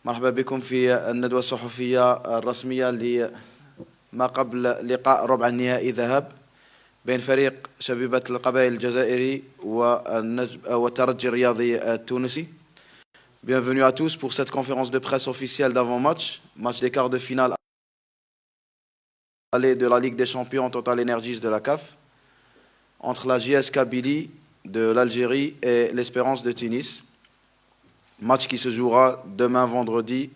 مرحبا بكم في الندوة الصحفية الرسمية لما قبل لقاء ربع النهائي ذهاب بين فريق شبيبة القبائل الجزائري والترجي الرياضي التونسي. Bienvenue à tous pour cette conférence de presse officielle d'avant-match, match des quarts de finale aller de la Ligue des Champions Total Energies de la CAF, entre la JS Kabylie de l'Algérie et l'Espérance de Tunis. Match qui se jouera demain vendredi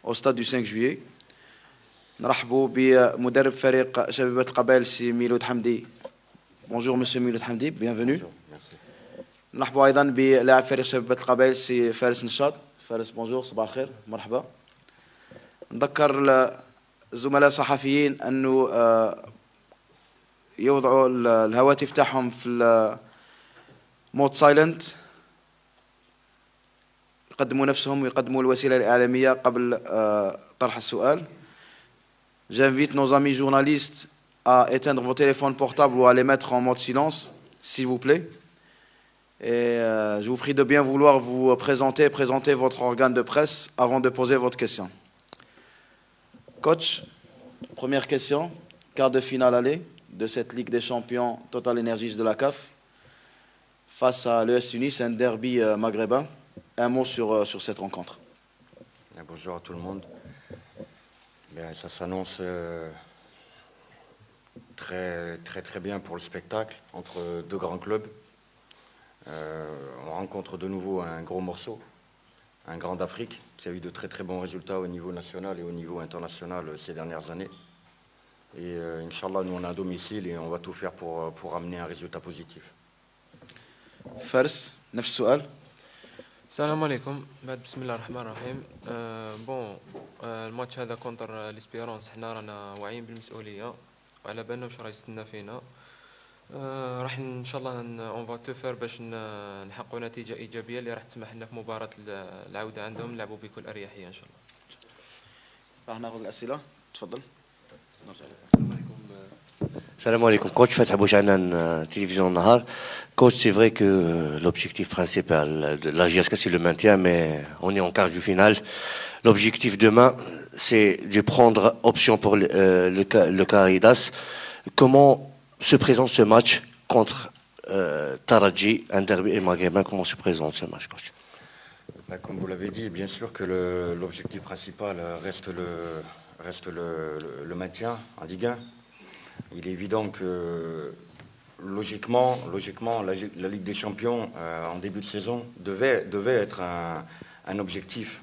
au stade du 5 juillet. نرحبوا بمدرب فريق شبيبة القبائل سي ميلود حمدي. Bonjour monsieur ميلود حمدي, bienvenue. نرحبوا أيضا بلاعب فريق شبيبة القبائل سي فارس نشاط. فارس بونجور, صباح الخير, مرحبا. نذكر الزملاء الصحفيين أنه يوضعوا الهواتف تاعهم في مود سايلنت, يقدموا نفسهم ويقدموا الوسيلة الإعلامية قبل طرح السؤال. J'invite nos amis journalistes à éteindre vos téléphones portables ou à les mettre en mode silence, s'il vous plaît. Et je vous prie de bien vouloir vous présenter votre organe de presse avant de poser votre question. Coach, première question, quart de finale aller de cette Ligue des Champions Total Energies de la CAF face à l'ES Tunis, un derby maghrébin. Un mot sur cette rencontre. Bonjour à tout le monde. Bien, ça s'annonce très bien pour le spectacle entre deux grands clubs. On rencontre de nouveau un gros morceau, un grand d'Afrique qui a eu de très bons résultats au niveau national et au niveau international ces dernières années. Et Inch'Allah, nous on a un domicile et on va tout faire pour amener un résultat positif. Fars, نفس السؤال. السلام عليكم. بعد بسم الله الرحمن الرحيم. الماتش هذا كونتر ليسبيرونس, حنا رانا واعيين بالمسؤوليه وعلى بالنا واش راه يستنى فينا. راح ان شاء الله اون فا تو فير باش نحققوا نتيجه ايجابيه اللي راح تسمح لنا في مباراه العوده عندهم نلعبوا بكل اريحيه ان شاء الله. راح ناخذ الاسئله, تفضل. Salam alaikum, coach Fatah Bouchanan, télévision Nahar. Coach, c'est vrai que l'objectif principal de la JSK, c'est le maintien, mais on est en quart du final. L'objectif demain, c'est de prendre option pour le Caridas. Comment se présente ce match contre Taraji, un derby maghrébin? Comment se présente ce match, coach? Comme vous l'avez dit, bien sûr que l'objectif principal reste le maintien en Ligue 1. Il est évident que logiquement la Ligue des Champions en début de saison devait être un objectif.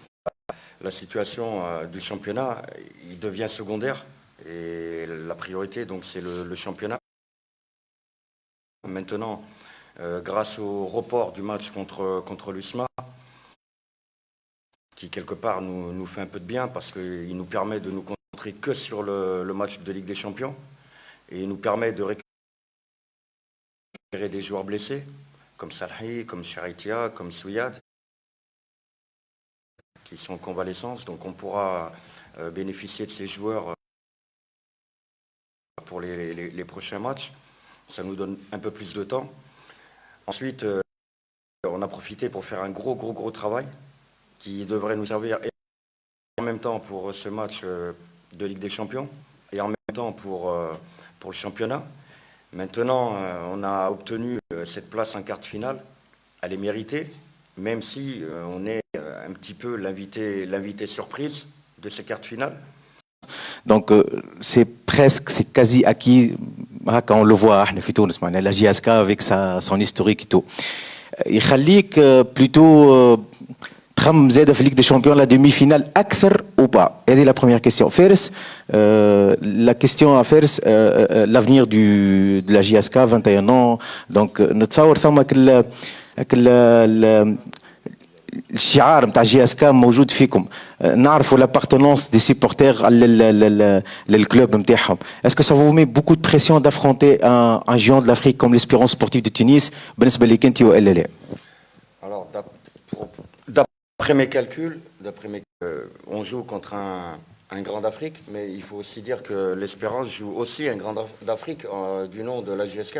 La situation du championnat, il devient secondaire et la priorité donc c'est le championnat. Maintenant, grâce au report du match contre l'USMA, qui quelque part nous fait un peu de bien parce qu'il nous permet de nous concentrer que sur le match de Ligue des Champions. Et il nous permet de récupérer des joueurs blessés, comme Salhi, comme Charitia, comme Souyad, qui sont en convalescence. Donc on pourra bénéficier de ces joueurs pour les prochains matchs. Ça nous donne un peu plus de temps. Ensuite, on a profité pour faire un gros travail qui devrait nous servir en même temps pour ce match de Ligue des Champions et en même temps pour le championnat. Maintenant, on a obtenu cette place en quart de finale. Elle est méritée, même si on est un petit peu l'invité surprise de ces quarts de finale. Donc c'est quasi acquis, quand on le voit, la JSK avec son historique et tout. يخليك plutôt تخمم زاده في Ligue des Champions la demi-finale أكثر ou pas? هذه la première question. Fers, la question à Fers, l'avenir de la JSK, 21 ans. Donc نتصور ثم الشعار نتاع جي اس كا موجود فيكم. نعرفوا l'appartenance des supporters للكلوب نتاعهم. Est-ce que ça vous met beaucoup de pression d'affronter un géant de l'Afrique comme l'Espérance sportive de Tunis بالنسبة لك انت ولا لا؟ Alors d'après mes calculs, on joue contre un grand d'Afrique, mais il faut aussi dire que l'Espérance joue aussi un grand d'Afrique du nom de la JSK.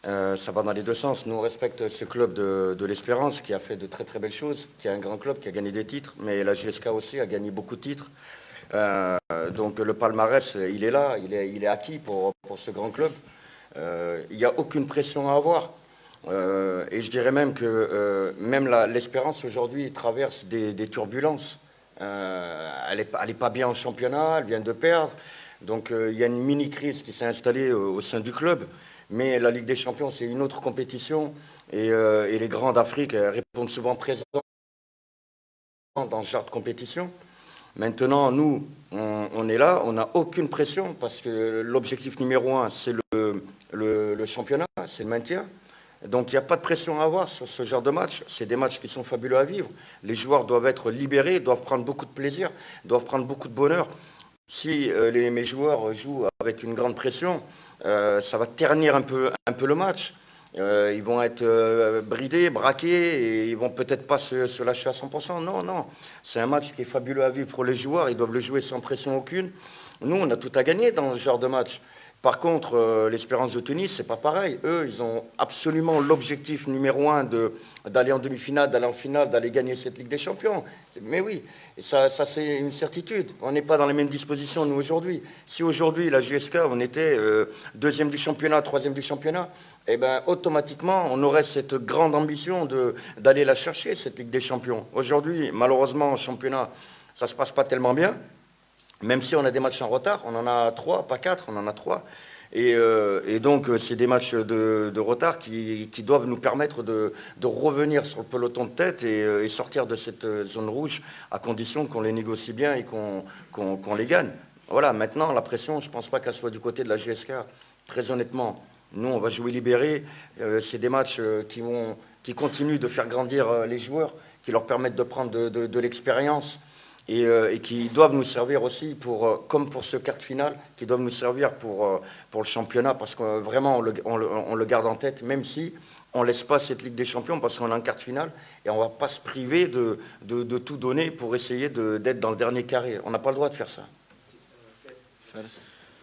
Ça va dans les deux sens. Nous, on respecte ce club de l'Espérance qui a fait de très très belles choses, qui est un grand club, qui a gagné des titres, mais la JSK aussi a gagné beaucoup de titres. Donc le palmarès, il est là, il est acquis pour ce grand club. Il n'y a aucune pression à avoir. Et je dirais même que même l'Espérance aujourd'hui traverse des turbulences. Elle n'est pas bien en championnat, elle vient de perdre. Donc il y a une mini-crise qui s'est installée au sein du club. Mais la Ligue des Champions, c'est une autre compétition. Et les grands d'Afrique répondent souvent présents dans ce genre de compétition. Maintenant, nous, on est là, on n'a aucune pression parce que l'objectif numéro 1, c'est le championnat, c'est le maintien. Donc, il n'y a pas de pression à avoir sur ce genre de match. C'est des matchs qui sont fabuleux à vivre. Les joueurs doivent être libérés, doivent prendre beaucoup de plaisir, doivent prendre beaucoup de bonheur. Si mes joueurs jouent avec une grande pression, ça va ternir un peu le match. Ils vont être bridés, braqués, et ils vont peut-être pas se lâcher à 100%. Non, non. C'est un match qui est fabuleux à vivre pour les joueurs. Ils doivent le jouer sans pression aucune. Nous, on a tout à gagner dans ce genre de match. Par contre, l'Espérance de Tunis, c'est pas pareil. Eux, ils ont absolument l'objectif numéro 1 d'aller en demi-finale, d'aller en finale, d'aller gagner cette Ligue des Champions. Mais oui, et ça c'est une certitude. On n'est pas dans les mêmes dispositions, nous, aujourd'hui. Si aujourd'hui, la JSK, on était deuxième du championnat, troisième du championnat, eh ben, automatiquement, on aurait cette grande ambition d'aller la chercher, cette Ligue des Champions. Aujourd'hui, malheureusement, en championnat, ça ne se passe pas tellement bien. Même si on a des matchs en retard, on en a 3, pas 4, on en a 3. Et donc, c'est des matchs de retard qui doivent nous permettre de revenir sur le peloton de tête et sortir de cette zone rouge, à condition qu'on les négocie bien et qu'on les gagne. Voilà, maintenant, la pression, je ne pense pas qu'elle soit du côté de la GSK. Très honnêtement, nous, on va jouer libéré. C'est des matchs qui continuent de faire grandir les joueurs, qui leur permettent de prendre de l'expérience. Et qui doivent nous servir aussi, comme pour ce quart de finale, qui doivent nous servir pour le championnat, parce que vraiment, on le garde en tête, même si on ne laisse pas cette Ligue des Champions, parce qu'on est en quart de finale, et on ne va pas se priver de tout donner pour essayer d'être dans le dernier carré. On n'a pas le droit de faire ça.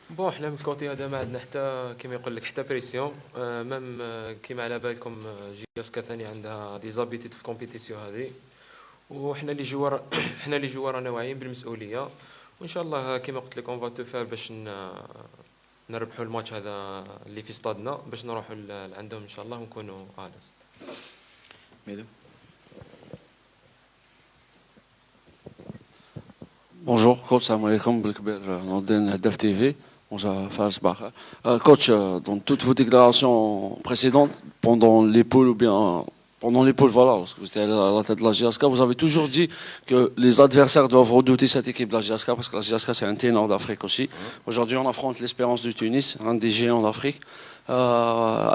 بون حنا من الكوتي هذا ما عندنا حتى كما يقول لك حتى بريسيون ميم كما على بالكم جياسكا ثاني عندها دي زابيتيد في الكومبيتيسيون هذه وحنا اللي جوار حنا اللي جوار رانا واعيين بالمسؤوليه وان شاء الله كما قلت لك اون فا تو فار باش نربحوا الماتش هذا اللي في استادنا باش نروحوا لعندهم ان شاء الله ونكونوا Mesdames. Bonjour, coach, salam alaikum, Belkbir, Nordin, Hadaf TV. Bonjour, Faris Bakar. Coach, dans toutes vos déclarations précédentes, pendant les poules ou bien pendant les poules, voilà, lorsque vous étiez à la tête de la GSK, vous avez toujours dit que les adversaires doivent redouter cette équipe de la GSK parce que la GSK c'est un ténor d'Afrique aussi. Aujourd'hui, on affronte l'Espérance du Tunis, un des géants d'Afrique.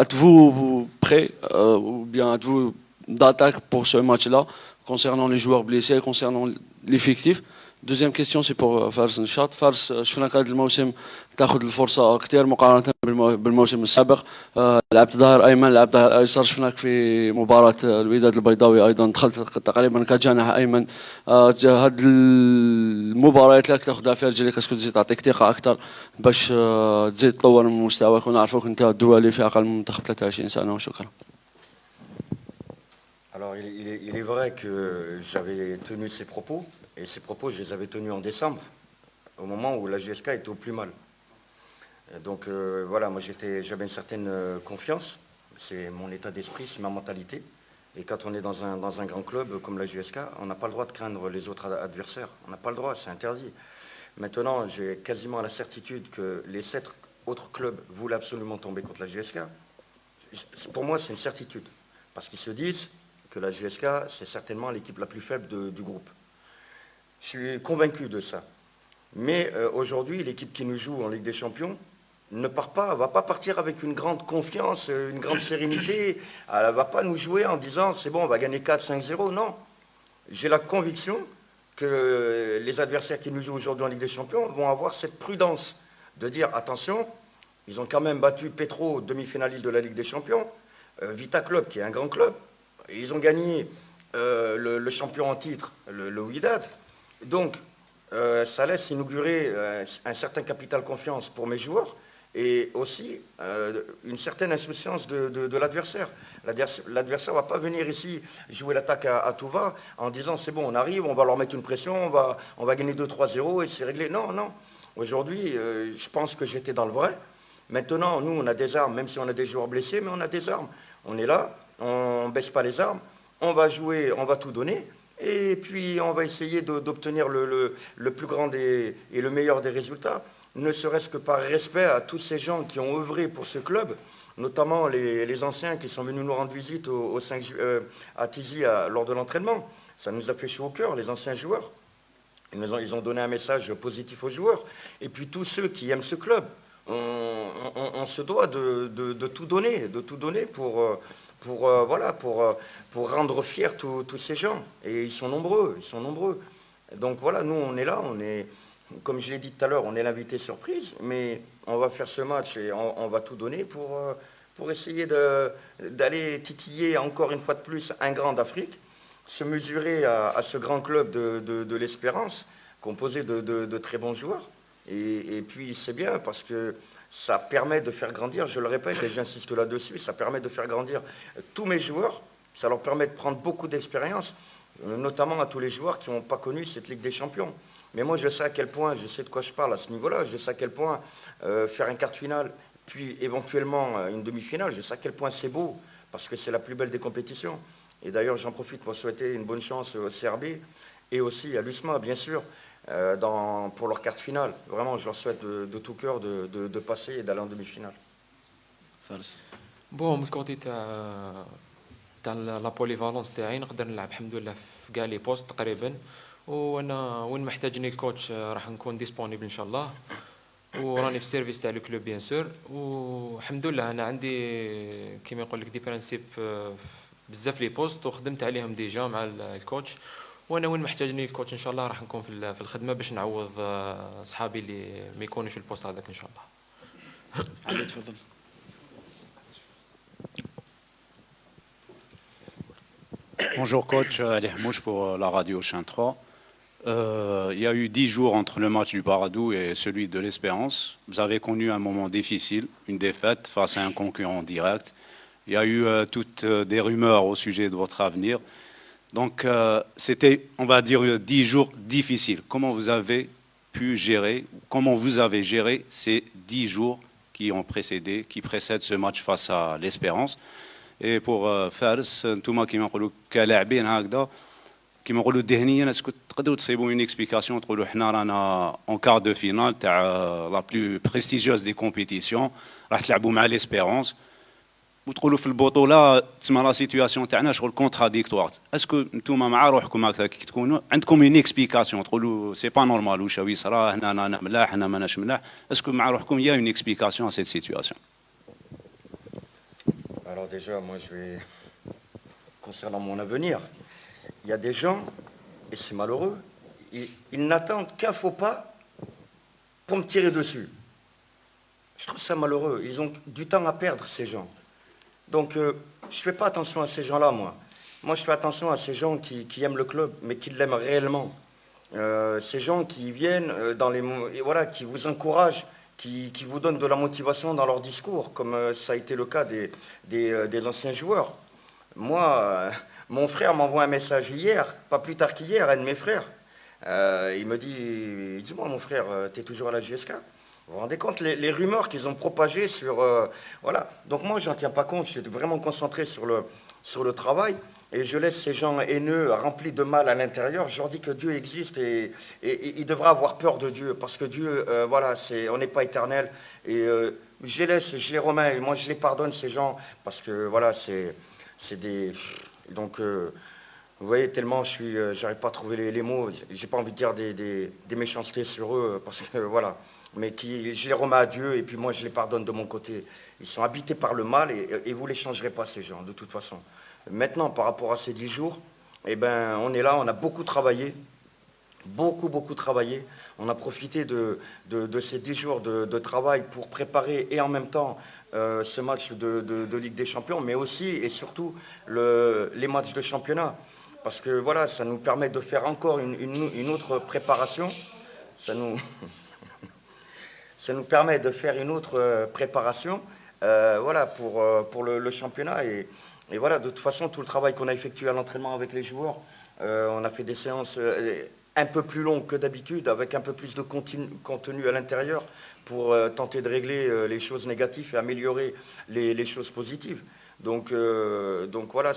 Êtes-vous prêt ou bien êtes-vous d'attaque pour ce match-là concernant les joueurs blessés, concernant l'effectif? Deuxième question, c'est pour Fars Nchat. Fars, شفناك هذا الموسم تاخذ الفرصة كثير مقارنة بالموسم السابق. لعبت ظهير أيمن، لعبت ظهير أيسر. شفناك في مباراة الوداد البيضاوي أيضا دخلت تقريبا كجناح أيمن. هذه المباريات اللي تاخذها في رجليك اسكو تزيد تعطيك ثقة أكثر باش تزيد تطور من مستواك ونعرفوك أنت دولي في أقل من منتخب 23 سنة وشكرا. Alors, il est vrai que j'avais tenu ces propos, et ces propos, je les avais tenus en décembre, au moment où la GSK était au plus mal. Et donc, voilà, moi, j'avais une certaine confiance. C'est mon état d'esprit, c'est ma mentalité. Et quand on est dans un grand club comme la GSK, on n'a pas le droit de craindre les autres adversaires. On n'a pas le droit, c'est interdit. Maintenant, j'ai quasiment la certitude que les 7 autres clubs voulaient absolument tomber contre la GSK. Pour moi, c'est une certitude. Parce qu'ils se disent que la GSK, c'est certainement l'équipe la plus faible du groupe. Je suis convaincu de ça. Mais aujourd'hui, l'équipe qui nous joue en Ligue des Champions va pas partir avec une grande confiance, une grande sérénité. Elle ne va pas nous jouer en disant c'est bon, on va gagner 4-5-0. Non. J'ai la conviction que les adversaires qui nous jouent aujourd'hui en Ligue des Champions vont avoir cette prudence de dire attention, ils ont quand même battu Petro, demi-finaliste de la Ligue des Champions, Vita Club qui est un grand club. Ils ont gagné le champion en titre, le Wydad. Donc, ça laisse inaugurer un certain capital confiance pour mes joueurs. et aussi une certaine insouciance de l'adversaire. L'adversaire ne va pas venir ici jouer l'attaque à tout va en disant c'est bon, on arrive, on va leur mettre une pression, on va gagner 2-3-0 et c'est réglé. Non, non. Aujourd'hui, je pense que j'étais dans le vrai. Maintenant, nous, on a des armes, même si on a des joueurs blessés, mais on a des armes. On est là, on ne baisse pas les armes, on va jouer, on va tout donner. Et puis, on va essayer d'obtenir le plus grand et le meilleur des résultats, ne serait-ce que par respect à tous ces gens qui ont œuvré pour ce club, notamment les anciens qui sont venus nous rendre visite à Tizi lors de l'entraînement. Ça nous a fait chaud au cœur, les anciens joueurs. Ils ont donné un message positif aux joueurs. Et puis tous ceux qui aiment ce club, on se doit de tout donner pour rendre fiers tous ces gens. Et ils sont nombreux. Donc voilà, nous on est là, comme je l'ai dit tout à l'heure, on est l'invité surprise, mais on va faire ce match et on va tout donner pour essayer d'aller titiller encore une fois de plus un grand d'Afrique, se mesurer à ce grand club de l'Espérance, composé de très bons joueurs. Et puis c'est bien parce que ça permet de faire grandir, je le répète et j'insiste là-dessus, ça permet de faire grandir tous mes joueurs, ça leur permet de prendre beaucoup d'expérience, notamment à tous les joueurs qui n'ont pas connu cette Ligue des Champions. Mais moi je sais à quel point, je sais de quoi je parle à ce niveau-là, je sais à quel point faire un quart de finale, puis éventuellement une demi-finale, je sais à quel point c'est beau, parce que c'est la plus belle des compétitions. Et d'ailleurs j'en profite pour souhaiter une bonne chance au CRB et aussi à l'USMA bien sûr, pour leur quart de finale. Vraiment, je leur souhaite de tout cœur de passer et d'aller en demi-finale. بون من الكوتي تاع لا بوليفالونس تاعي نقدر نلعب الحمد لله في كاع لي بوست تقريبا وانا وين محتاجني الكوتش راح نكون ديسپونيبل ان شاء الله وراني في السيرفيس تاع لو كلوب بيان سور والحمد لله انا عندي كيما يقول لك دي برانسيب بزاف لي بوست وخدمت عليهم ديجا مع الكوتش وانا وين محتاجني الكوتش ان شاء الله راح نكون في الخدمه باش نعوض صحابي اللي ما يكونوش في البوست هذاك ان شاء الله. علي تفضل. Bonjour coach, Ali Hamouche pour la radio Chien 3. Il y a eu 10 jours entre le match du Paradou et celui de l'Espérance. Vous avez connu un moment difficile, une défaite face à un concurrent direct. Il y a eu toutes des rumeurs au sujet de votre avenir. Donc c'était, on va dire, 10 jours difficiles. Comment vous avez pu gérer, comment vous avez géré ces 10 jours qui précèdent ce match face à l'Espérance? Et pour Fares, نتوما كيما نقولوا كلاعبين هكذا كيما نقولوا ذهنيا اسكو تقدروا تصيبوا une explication تقولوا حنا رانا en quart de finale تاع la plus prestigieuse des compétitions راح تلعبوا مع l'Espérance وتقولوا في البطوله تسمى لا سيتوياسيون تاعنا شغل كونتراديكتوار اسكو نتوما مع روحكم هكذا كي تكونوا عندكم une explication تقولوا سي با نورمال واش يصرى هنا انا ملاح هنا ماناش ملاح اسكو مع روحكم il y a une explication à cette situation? Alors déjà, moi je vais, concernant mon avenir, il y a des gens, et c'est malheureux, ils n'attendent qu'un faux pas pour me tirer dessus. Je trouve ça malheureux, ils ont du temps à perdre ces gens. Donc je ne fais pas attention à ces gens-là, moi. Moi je fais attention à ces gens qui aiment le club, mais qui l'aiment réellement. Ces gens qui viennent et voilà, qui vous encouragent, qui vous donnent de la motivation dans leur discours, comme ça a été le cas des anciens joueurs. Moi, mon frère m'envoie un message hier, pas plus tard qu'hier, un de mes frères. Il me dit, dis-moi mon frère, tu es toujours à la JSK? Vous vous rendez compte les rumeurs qu'ils ont propagées sur... voilà. Donc moi, je n'en tiens pas compte, je suis vraiment concentré sur le travail. Et je laisse ces gens haineux, remplis de mal à l'intérieur. Je leur dis que Dieu existe et ils devraient avoir peur de Dieu. Parce que Dieu, voilà, on n'est pas éternel. Et je les remets. Et moi, je les pardonne, ces gens. Parce que, voilà, c'est des... Donc, vous voyez, tellement j'arrive pas à trouver les mots. J'ai pas envie de dire des méchancetés sur eux. Parce que, voilà. Mais je les remets à Dieu et puis moi, je les pardonne de mon côté. Ils sont habités par le mal et vous les changerez pas, ces gens, de toute façon. Maintenant, par rapport à ces 10 jours, eh ben, on est là, on a beaucoup travaillé, beaucoup travaillé. On a profité de ces 10 jours de travail pour préparer et en même temps ce match de Ligue des Champions, mais aussi et surtout les matchs de championnat. Parce que voilà, ça nous permet de faire encore une autre préparation. Ça ça nous permet de faire une autre préparation voilà, pour le championnat. Et voilà, de toute façon, tout le travail qu'on a effectué à l'entraînement avec les joueurs, on a fait des séances un peu plus longues que d'habitude, avec un peu plus de contenu à l'intérieur pour tenter de régler les choses négatives et améliorer les choses positives. Donc voilà,